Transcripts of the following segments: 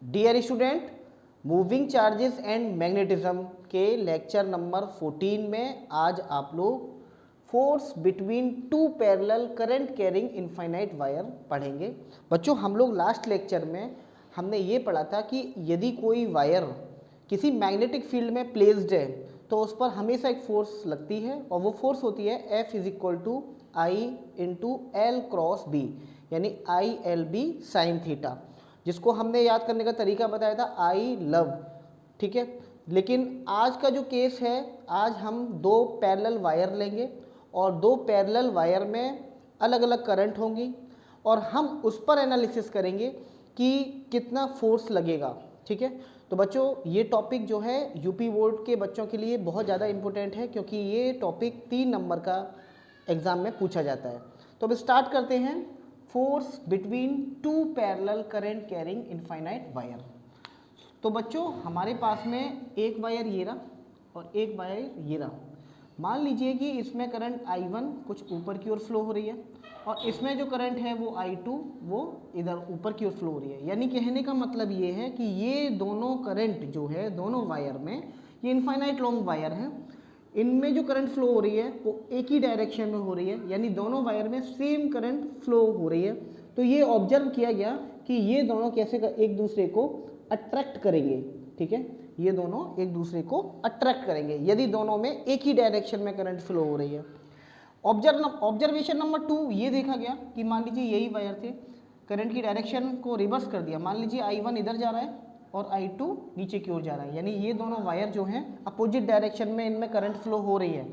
Dear student, moving charges and magnetism के lecture number 14 में आज आप लोग force between two parallel current carrying infinite wire पढ़ेंगे। बच्चों, हम लोग लास्ट लेक्चर में हमने ये पढ़ा था कि यदि कोई वायर किसी मैग्नेटिक फील्ड में प्लेस्ड है तो उस पर हमेशा एक फोर्स लगती है और वो फोर्स होती है F is equal to I into L cross B, यानी I L B sine theta, जिसको हमने याद करने का तरीका बताया था आई लव। ठीक है, लेकिन आज का जो केस है, आज हम दो पैरेलल वायर लेंगे और दो पैरेलल वायर में अलग अलग करंट होंगी और हम उस पर एनालिसिस करेंगे कि कितना फोर्स लगेगा। ठीक है, तो बच्चों ये टॉपिक जो है यूपी बोर्ड के बच्चों के लिए बहुत ज़्यादा इम्पोर्टेंट है, क्योंकि ये टॉपिक 3 नंबर का एग्ज़ाम में पूछा जाता है। तो अब स्टार्ट करते हैं। Force between two parallel current carrying infinite wire. तो बच्चों हमारे पास में एक वायर ये रहा और एक वायर ये रहा। मान लीजिए कि इसमें करंट I1 कुछ ऊपर की ओर फ्लो हो रही है और इसमें जो करंट है वो I2 वो इधर ऊपर की ओर फ्लो हो रही है। यानी कहने का मतलब ये है कि ये दोनों करंट जो है दोनों वायर में, ये इनफाइनाइट लॉन्ग वायर है, इनमें जो करंट फ्लो हो रही है वो एक ही डायरेक्शन में हो रही है, यानी दोनों वायर में सेम करंट फ्लो हो रही है। तो ये ऑब्जर्व किया गया कि ये दोनों कैसे एक दूसरे को अट्रैक्ट करेंगे। ठीक है, ये दोनों एक दूसरे को अट्रैक्ट करेंगे यदि दोनों में एक ही डायरेक्शन में करंट फ्लो हो रही है। ऑब्जर्वेशन नंबर 2 ये देखा गया कि मान लीजिए यही वायर थे, करंट की डायरेक्शन को रिवर्स कर दिया। मान लीजिए I1 इधर जा रहा है और I2 नीचे की ओर जा रहा है, यानी ये दोनों वायर जो हैं अपोजिट डायरेक्शन में इनमें करंट फ्लो हो रही है।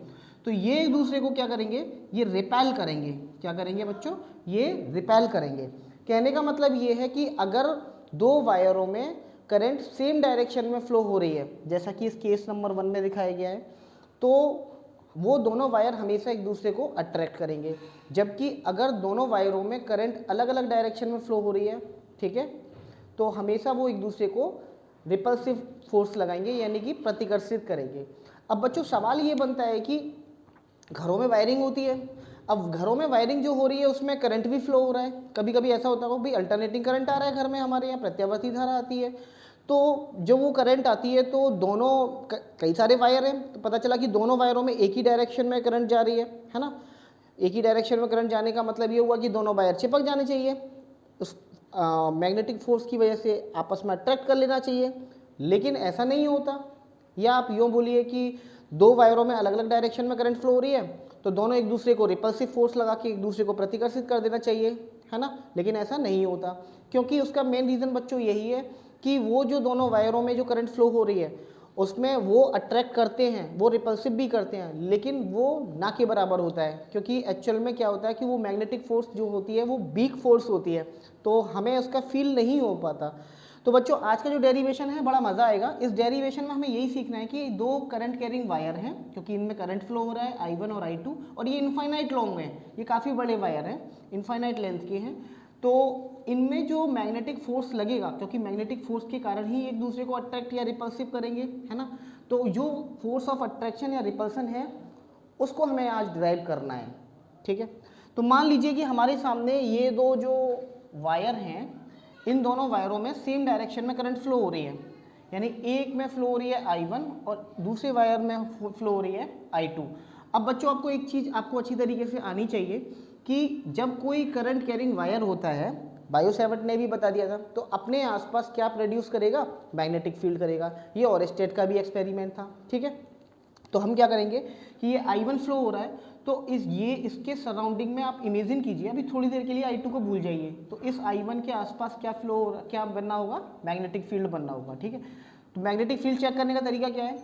तो ये एक दूसरे को क्या करेंगे, ये रिपेल करेंगे। क्या करेंगे बच्चों, ये रिपेल करेंगे। कहने का मतलब ये है कि अगर दो वायरों में करंट सेम डायरेक्शन में फ्लो हो रही है, जैसा कि इस केस नंबर 1 में दिखाया गया है, तो वो दोनों वायर हमेशा एक दूसरे को अट्रैक्ट करेंगे। जबकि अगर दोनों वायरों में करंट अलग अलग डायरेक्शन में फ्लो हो रही है, ठीक है, तो हमेशा वो एक दूसरे को रिपल्सिव फोर्स लगाएंगे, यानी कि प्रतिकर्षित करेंगे। अब बच्चों सवाल ये बनता है कि घरों में वायरिंग होती है, अब घरों में वायरिंग जो हो रही है उसमें करंट भी फ्लो हो रहा है। कभी कभी ऐसा होता है भाई अल्टरनेटिंग करंट आ रहा है घर में, हमारे यहाँ प्रत्यावर्ती धारा आती है। तो जब वो करंट आती है तो दोनों कई सारे वायर हैं, तो पता चला कि दोनों वायरों में एक ही डायरेक्शन में करंट जा रही है ना। एक ही डायरेक्शन में करंट जाने का मतलब ये हुआ कि दोनों वायर चिपक जाने चाहिए, उस मैग्नेटिक फोर्स की वजह से आपस में अट्रैक्ट कर लेना चाहिए, लेकिन ऐसा नहीं होता। या आप यूँ बोलिए कि दो वायरों में अलग अलग डायरेक्शन में करंट फ्लो हो रही है तो दोनों एक दूसरे को रिपल्सिव फोर्स लगा के एक दूसरे को प्रतिकर्षित कर देना चाहिए, है ना, लेकिन ऐसा नहीं होता। क्योंकि उसका मेन रीज़न बच्चों यही है कि वो जो दोनों वायरों में जो करंट फ्लो हो रही है उसमें वो अट्रैक्ट करते हैं, वो रिपल्सिव भी करते हैं, लेकिन वो ना के बराबर होता है। क्योंकि एक्चुअल में क्या होता है कि वो मैग्नेटिक फोर्स जो होती है वो वीक फोर्स होती है, तो हमें उसका फील नहीं हो पाता। तो बच्चों आज का जो डेरिवेशन है बड़ा मज़ा आएगा। इस डेरिवेशन में हमें यही सीखना है कि दो करंट कैरिंग वायर हैं, क्योंकि इनमें करंट फ्लो हो रहा है I1 और I2, और ये इनफाइनाइट लॉन्ग है, ये काफ़ी बड़े वायर हैं, इनफाइनाइट लेंथ के हैं। तो इनमें जो मैग्नेटिक फोर्स लगेगा, क्योंकि मैग्नेटिक फोर्स के कारण ही एक दूसरे को अट्रैक्ट या रिपल्सिव करेंगे, है ना, तो जो फोर्स ऑफ अट्रैक्शन या रिपल्सन है उसको हमें आज ड्राइव करना है। ठीक है, तो मान लीजिए कि हमारे सामने ये दो जो वायर हैं, इन दोनों वायरों में सेम डायरेक्शन में करंट फ्लो हो रही है, यानी एक में फ्लो हो रही है I1 और दूसरे वायर में फ्लो हो रही है I2। अब बच्चों आपको एक चीज़ आपको अच्छी तरीके से आनी चाहिए कि जब कोई करंट कैरिंग वायर होता है, बायो सेवर्ट ने भी बता दिया था, तो अपने आसपास क्या प्रोड्यूस करेगा, मैग्नेटिक फील्ड करेगा। ये ऑरेस्टेड का भी एक्सपेरिमेंट था। ठीक है, तो हम क्या करेंगे कि ये I1 फ्लो हो रहा है, तो इसके सराउंडिंग में आप इमेजिन कीजिए, अभी थोड़ी देर के लिए I2 को भूल जाइए, तो इस I1 के आसपास क्या फ्लो हो रहा, क्या बनना होगा, मैग्नेटिक फील्ड बनना होगा। ठीक है, तो मैग्नेटिक फील्ड चेक करने का तरीका क्या है,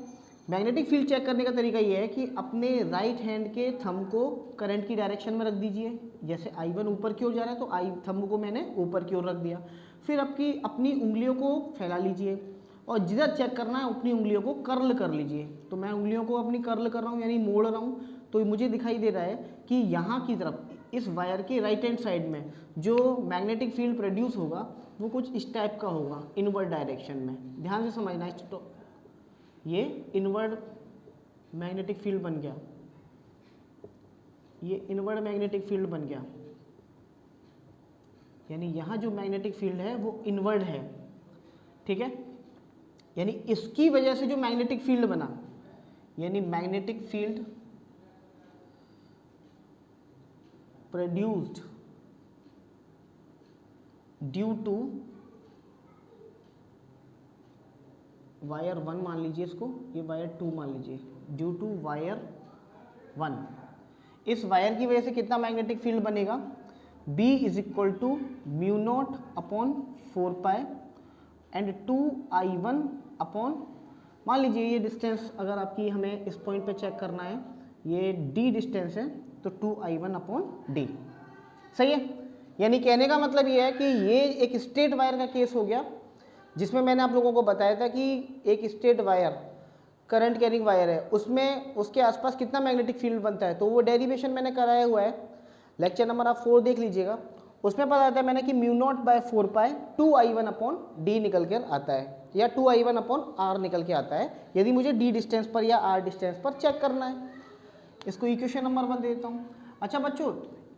मैग्नेटिक फील्ड चेक करने का तरीका ये है कि अपने राइट हैंड के थंब को करंट की डायरेक्शन में रख दीजिए। जैसे I1 ऊपर की ओर जा रहा है तो थंब को मैंने ऊपर की ओर रख दिया। फिर अपनी उंगलियों को फैला लीजिए और जिधर चेक करना है अपनी उंगलियों को कर्ल कर लीजिए। तो मैं उंगलियों को अपनी कर्ल कर रहा हूँ, यानी मोड़ रहा हूँ, तो मुझे दिखाई दे रहा है कि यहाँ की तरफ इस वायर के राइट हैंड साइड में जो मैग्नेटिक फील्ड प्रोड्यूस होगा वो कुछ इस टाइप का होगा, इनवर्ड डायरेक्शन में। ध्यान से समझना, तो ये इनवर्ड मैग्नेटिक फील्ड बन गया, ये इनवर्ड मैग्नेटिक फील्ड बन गया, यानी यहाँ जो मैग्नेटिक फील्ड है वो इनवर्ड है। ठीक है, यानी इसकी वजह से जो मैग्नेटिक फील्ड बना, यानी magnetic field produced due to wire 1 मान लीजिए इसको, ये वायर 2 मान लीजिए, ड्यू टू वायर 1, इस वायर की वजह से कितना मैग्नेटिक फील्ड बनेगा, B is equal to mu naught upon 4 pi and 2I1 upon, मान लीजिए ये डिस्टेंस अगर आपकी हमें इस पॉइंट पे चेक करना है, ये D डिस्टेंस है, तो 2I1 अपॉन D, सही है। यानी कहने का मतलब ये है कि ये एक स्ट्रेट वायर का केस हो गया, जिसमें मैंने आप लोगों को बताया था कि एक straight wire current carrying wire है, उसमें उसके आसपास कितना मैग्नेटिक फील्ड बनता है, तो वो डेरिवेशन मैंने कराया हुआ है, लेक्चर नंबर आप 4 देख लीजिएगा, उसमें बताया था मैंने कि mu naught by 4 pi 2I1 upon D निकल कर आता है, या 2I1 अपॉन आर निकल के आता है, यदि मुझे डी डिस्टेंस पर या आर डिस्टेंस पर चेक करना है। इसको इक्वेशन नंबर 1 दे देता हूँ। अच्छा बच्चों,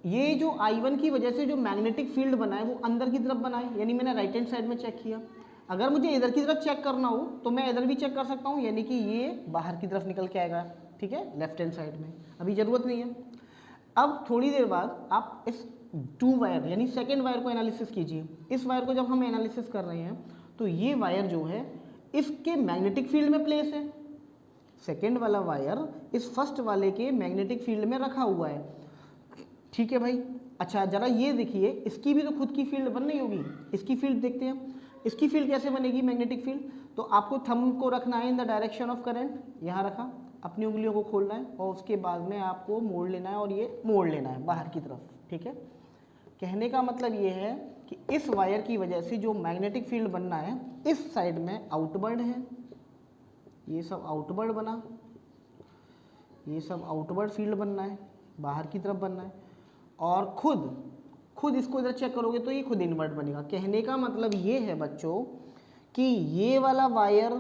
ये जो I1 की वजह से जो मैग्नेटिक फील्ड बना है वो अंदर की तरफ बना है, यानी मैंने राइट हैंड साइड में चेक किया। अगर मुझे इधर की तरफ चेक करना हो तो मैं इधर भी चेक कर सकता हूँ, यानी कि ये बाहर की तरफ निकल के आएगा, ठीक है, लेफ्ट हैंड साइड में, अभी ज़रूरत नहीं है। अब थोड़ी देर बाद आप इस 2 वायर यानी सेकेंड वायर को एनालिसिस कीजिए। इस वायर को जब हम एनालिसिस कर रहे हैं तो ये वायर जो है इसके मैग्नेटिक फील्ड में प्लेस है, सेकेंड वाला वायर इस फर्स्ट वाले के मैग्नेटिक फील्ड में रखा हुआ है, ठीक है भाई। अच्छा जरा ये देखिए, इसकी भी तो खुद की फील्ड बन रही होगी, इसकी फील्ड देखते हैं, इसकी फील्ड कैसे बनेगी मैग्नेटिक फील्ड, तो आपको थंब को रखना है in the direction of current, यहाँ रखा, अपनी उंगलियों को खोलना है और उसके बाद में आपको मोड़ लेना है और ये मोड़ लेना है बाहर की तरफ, ठीक है। कहने का मतलब ये है कि इस वायर की वजह से जो मैग्नेटिक फील्ड बनना है इस साइड में आउटवर्ड है, ये सब आउटवर्ड बना, ये सब आउटवर्ड फील्ड बनना है, बाहर की तरफ बनना है, और खुद इसको इधर चेक करोगे तो ये खुद इनवर्ट बनेगा। कहने का मतलब ये है बच्चों कि ये वाला वायर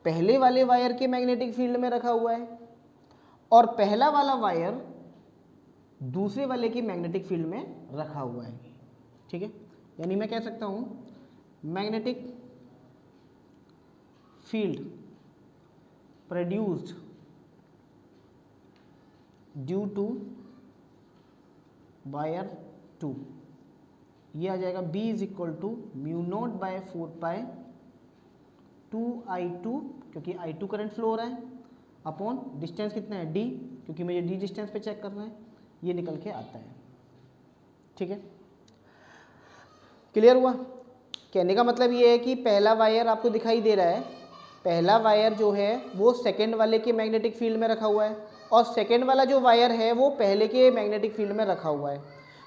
पहले वाले वायर के मैग्नेटिक फील्ड में रखा हुआ है और पहला वाला वायर दूसरे वाले के मैग्नेटिक फील्ड में रखा हुआ है, ठीक है। यानी मैं कह सकता हूं magnetic field produced due to wire 2, ये आ जाएगा B is equal to mu naught by 4 pi 2I2, क्योंकि I2 करंट फ्लो हो रहा है, अपॉन डिस्टेंस कितना है D, क्योंकि मुझे D डिस्टेंस पे चेक करना है, ये निकल के आता है, ठीक है। क्लियर हुआ? कहने का मतलब ये है कि पहला वायर आपको दिखाई दे रहा है, पहला वायर जो है वो सेकेंड वाले के मैग्नेटिक फील्ड में रखा हुआ है और सेकेंड वाला जो वायर है वो पहले के मैग्नेटिक फील्ड में रखा हुआ है।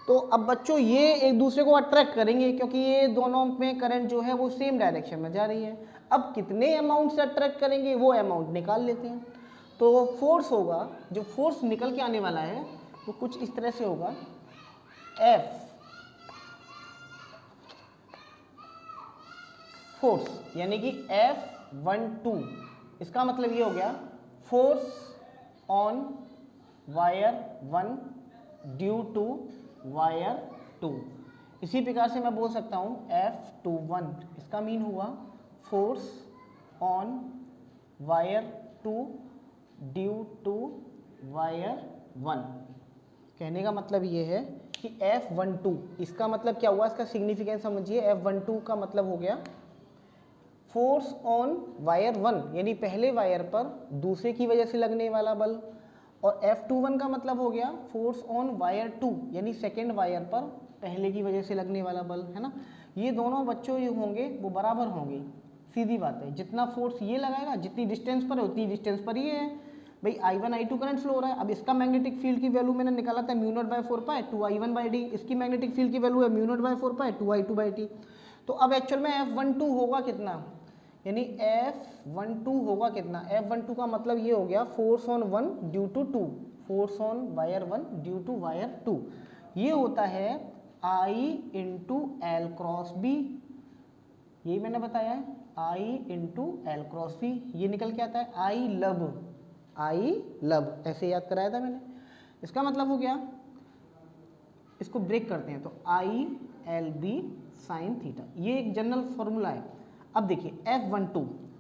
तो अब बच्चों ये एक दूसरे को अट्रैक्ट करेंगे क्योंकि ये दोनों में करंट जो है वो सेम डायरेक्शन में जा रही है। अब कितने अमाउंट से अट्रैक्ट करेंगे वो अमाउंट निकाल लेते हैं। तो फोर्स होगा, जो फोर्स निकल के आने वाला है वो कुछ इस तरह से होगा, F फोर्स यानी कि F12, इसका मतलब ये हो गया force on wire 1 due to wire 2। इसी प्रकार से मैं बोल सकता हूँ F21, इसका मीन हुआ force on wire 2 due to wire 1। कहने का मतलब ये है कि F12, इसका मतलब क्या हुआ, इसका सिग्निफिकेंस समझिए। F12 का मतलब हो गया फोर्स ऑन वायर 1 यानी पहले वायर पर दूसरे की वजह से लगने वाला बल, और F21 का मतलब हो गया फोर्स ऑन वायर 2 यानी सेकेंड वायर पर पहले की वजह से लगने वाला बल, है ना। ये दोनों बच्चों ये होंगे वो बराबर होंगे, सीधी बात है। जितना फोर्स ये लगाएगा जितनी डिस्टेंस पर है उतनी डिस्टेंस पर ये है। भाई I1 I2 करंट फ्लो हो रहा है, अब इसका मैग्नेटिक फील्ड की वैल्यू मैंने निकाला था mu naught by 4 pi 2I1 by D, इसकी मैग्नेटिक फील्ड की वैल्यू है mu naught by 4 pi 2I2 by T. तो अब एक्चुअल में F12 होगा कितना, यानी F12 होगा कितना, F12 का मतलब ये हो गया force on 1 due to 2, force on wire 1 due to wire 2, ये होता है I into L cross B, यही मैंने बताया है I into L cross B, ये निकल के आता है आई लब, ऐसे याद कराया था मैंने। इसका मतलब हो गया, इसको ब्रेक करते हैं तो I L B sine theta, ये एक जनरल फॉर्मूला है। अब देखिए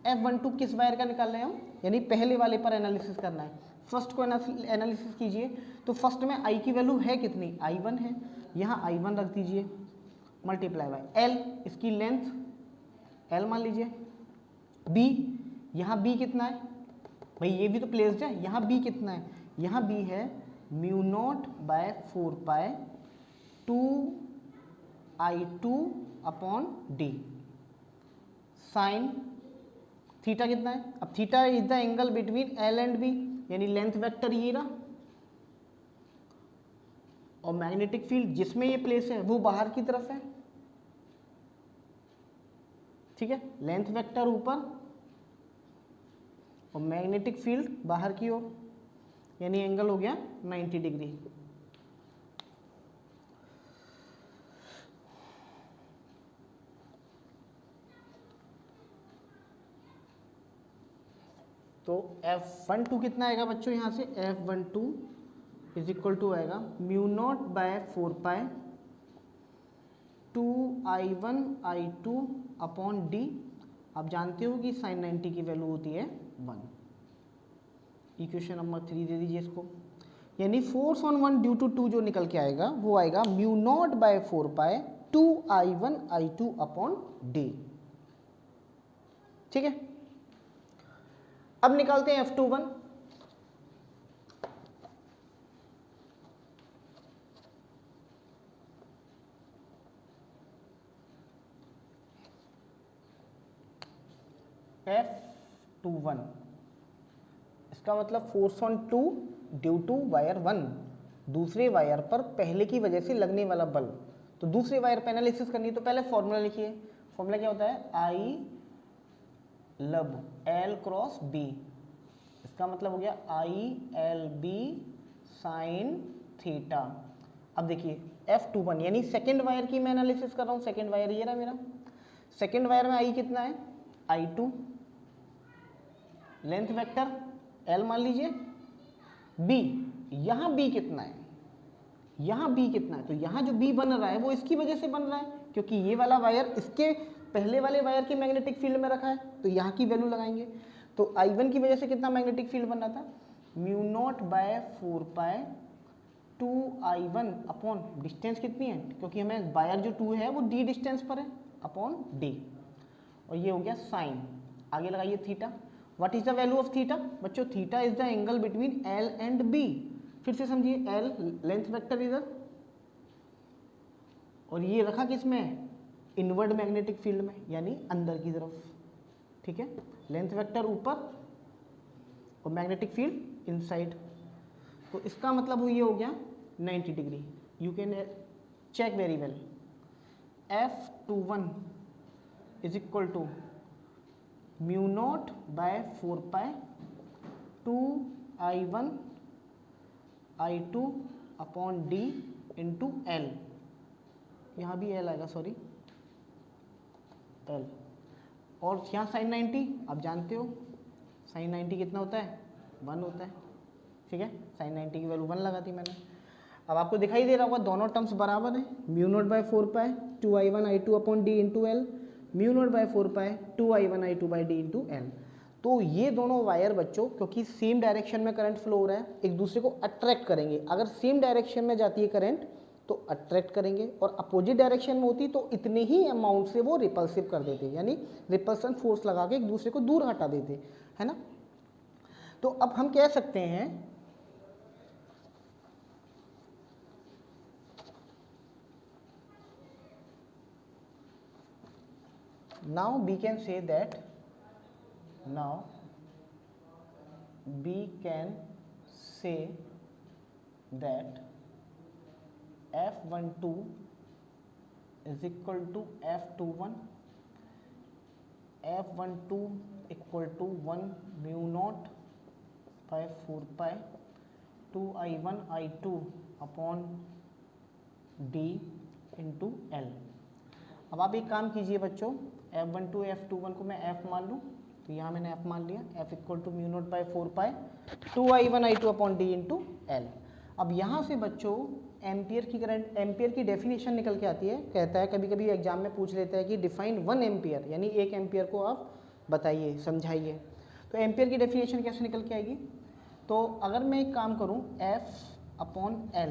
F12 किस वायर का निकाल रहे हैं हम, यानी पहले वाले पर एनालिसिस करना है। फर्स्ट को एनालिसिस कीजिए, तो फर्स्ट में I की वैल्यू है कितनी, I1 है, यहाँ I1 रख दीजिए मल्टीप्लाई बाय L, इसकी लेंथ L मान लीजिए, B, यहाँ B कितना है भाई, ये भी तो प्लेस्ड है, यहाँ B कितना है, यहाँ B है mu naught by 4 pi 2I2 upon D sine theta कितना है। अब theta is the angle between L and B, यानी लेंथ वेक्टर ये रहा, और मैग्नेटिक फील्ड जिसमें ये प्लेस है वो बाहर की तरफ है, ठीक है, लेंथ वेक्टर ऊपर और मैग्नेटिक फील्ड बाहर की ओर, यानी एंगल हो गया 90 डिग्री। तो F12 कितना आएगा बच्चों, यहाँ से F12 इज इक्वल टू आएगा mu naught by 4 pi 2I1 I2 upon D. आप जानते हो कि साइन 90 की वैल्यू होती है 1। इक्वेशन नंबर 3 दे दीजिए इसको, यानी फोर्स ऑन 1 ड्यू टू 2 जो निकल के आएगा वो आएगा mu naught by 4 pi 2I1 I2 upon D, ठीक है। अब निकालते हैं F21। F21 इसका मतलब force on 2 due to wire 1, दूसरे वायर पर पहले की वजह से लगने वाला बल। तो दूसरे वायर पर एनालिसिस करनी है, तो पहले फॉर्मूला लिखिए। फॉर्मूला क्या होता है, I लब L क्रॉस B, इसका मतलब हो गया ILB साइन थीटा। अब देखिए F21 यानी सेकेंड वायर की मैं एनालिसिस कर रहा हूँ, सेकेंड वायर ये रहा मेरा, सेकेंड वायर में I कितना है, I2, लेंथ वेक्टर L मान लीजिए, B, यहाँ B कितना है, यहाँ B कितना है, तो यहाँ जो B बन रहा है वो इसकी वजह से बन रहा है, क्योंकि ये वाला वायर इसके पहले वाले वायर की मैग्नेटिक फील्ड में रखा है, तो यहाँ की वैल्यू लगाएंगे। तो I1 की वजह से कितना मैग्नेटिक फील्ड बन रहा था, mu naught by 4 pi 2I1 upon distance कितनी है, क्योंकि हमें वायर जो 2 है वो D डिस्टेंस पर है, अपॉन D, और ये हो गया साइन। आगे लगाइए theta. What is the value of theta बच्चों, theta is the angle between L and B। फिर से समझिए, L लेंथ वेक्टर इधर, और ये रखा किसमें, इनवर्ड मैग्नेटिक फील्ड में, यानी अंदर की तरफ, ठीक है, लेंथ वेक्टर ऊपर और मैग्नेटिक फील्ड इनसाइड। तो इसका मतलब ये हो गया 90 degree. You can check very well. F21 is equal to mu naught by 4 pi 2I1 I2 upon D into L, यहाँ भी L आएगा, सॉरी L, और यहाँ साइन 90 आप जानते हो, साइन 90 कितना होता है, 1 होता है, ठीक है, साइन 90 की वैल्यू 1 लगा दी मैंने। अब आपको दिखाई दे रहा होगा दोनों टर्म्स बराबर हैं, mu naught by 4 pi 2I1 I2 upon D into L, mu naught by 4 pi 2I1 I2 by D into L. तो ये दोनों वायर बच्चों, क्योंकि सेम डायरेक्शन में करंट फ्लो हो रहा है, एक दूसरे को अट्रैक्ट करेंगे। अगर सेम डायरेक्शन में जाती है करंट तो अट्रैक्ट करेंगे, और अपोजिट डायरेक्शन में होती तो इतने ही अमाउंट से वो रिपल्सिव कर देते, यानी रिपल्सन फोर्स लगा के एक दूसरे को दूर हटा देते, है ना। तो अब हम कह सकते हैं now we can say that F12 is equal to F21, F12 equal to 1 mu naught by 4 pi 2I1 I2 upon D into L। अब आप एक काम कीजिए बच्चों, F12 F21 को मैं F मान लूँ, तो यहाँ मैंने F मान लिया, F equal to mu naught by 4 pi 2I1 I2 upon D into L। अब यहाँ से बच्चों एम्पियर की करंट, एम्पियर की डेफिनेशन निकल के आती है, कहता है कभी कभी एग्जाम में पूछ लेता है कि डिफाइन 1 एम्पियर, यानी 1 एम्पियर को आप बताइए, समझाइए। तो एम्पियर की डेफिनेशन कैसे निकल के आएगी? तो अगर मैं एक काम करूं, F/L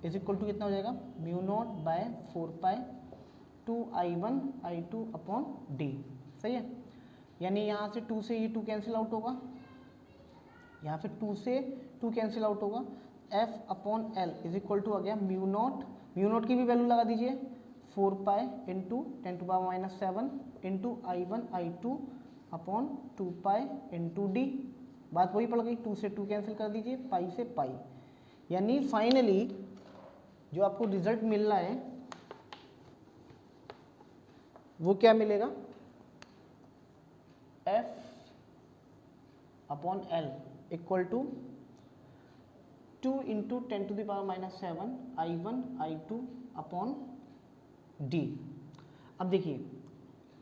इज इक्वल टू कितना हो जाएगा, μ0/4π 2I1I2/d, सही है। यानी यहाँ से 2 से ये 2 कैंसिल आउट होगा, यहाँ पे 2 से 2 कैंसिल आउट होगा। F/L इज इक्वल टू आ गया म्यू नोट की भी वैल्यू लगा दीजिए 4π into 10⁻⁻7 into I1I2/2π into d। बात वही पड़ गई, 2 से 2 कैंसिल कर दीजिए, पाई से पाई। यानी फाइनली जो आपको रिजल्ट मिल रहा है वो क्या मिलेगा, F/L equal to 2 into 10⁻⁻7 I1I2/d। अब देखिए,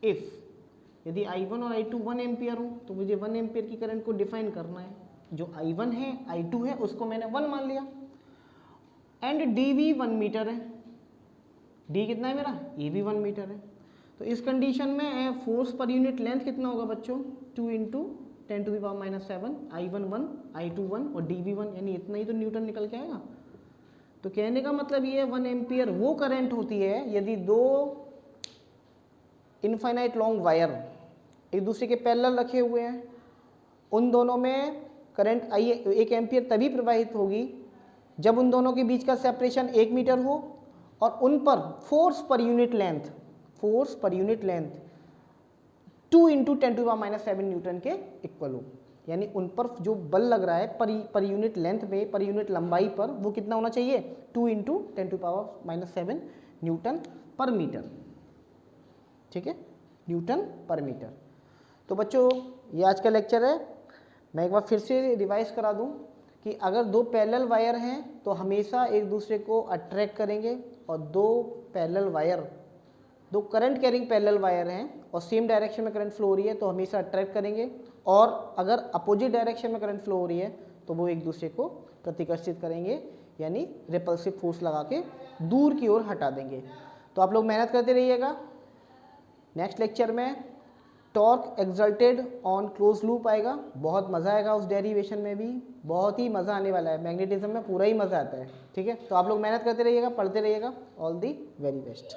इफ़ यदि I1 और I2 1 एम्पियर हो तो मुझे 1 एम्पियर की करंट को डिफाइन करना है। जो I1 है, I2 है, उसको मैंने 1 मान लिया, एंड डी भी 1 मीटर है। डी कितना है मेरा, ये भी 1 मीटर है। तो इस कंडीशन में फोर्स पर यूनिट लेंथ कितना होगा बच्चों, 2 इंटू 10⁻⁷ I1 1 I2 1 और डी भी 1, यानी इतना ही तो न्यूटन निकल के आएगा। तो कहने का मतलब ये 1 एम्पियर वो करंट होती है यदि दो इनफाइनाइट लॉन्ग वायर एक दूसरे के पैरेलल रखे हुए हैं, उन दोनों में करंट 1 एम्पियर तभी प्रवाहित होगी जब उन दोनों के बीच का सेपरेशन 1 मीटर हो और उन पर force per unit length 2 into 10⁻⁷ Newton के इक्वल हो। यानी उन पर जो बल लग रहा है पर यूनिट लेंथ में, पर यूनिट लंबाई पर, वो कितना होना चाहिए, 2 इंटू 10⁻⁷ न्यूटन पर मीटर। ठीक है, न्यूटन पर मीटर। तो बच्चों ये आज का लेक्चर है। मैं एक बार फिर से रिवाइज करा दूं कि अगर दो पैरेलल वायर हैं तो हमेशा एक दूसरे को अट्रैक्ट करेंगे, और दो करंट कैरिंग पैरेलल वायर हैं और सेम डायरेक्शन में करंट फ्लो हो रही है तो हमेशा अट्रैक्ट करेंगे, और अगर अपोजिट डायरेक्शन में करंट फ्लो हो रही है तो वो एक दूसरे को प्रतिकर्षित करेंगे, यानी रिपल्सिव फोर्स लगा के दूर की ओर हटा देंगे। तो आप लोग मेहनत करते रहिएगा। नेक्स्ट लेक्चर में torque exalted on close loop आएगा, बहुत मज़ा आएगा उस डेरिवेशन में भी, बहुत ही मज़ा आने वाला है। मैग्नेटिज्म में पूरा ही मज़ा आता है। ठीक है, तो आप लोग मेहनत करते रहिएगा, पढ़ते रहिएगा। All the very best.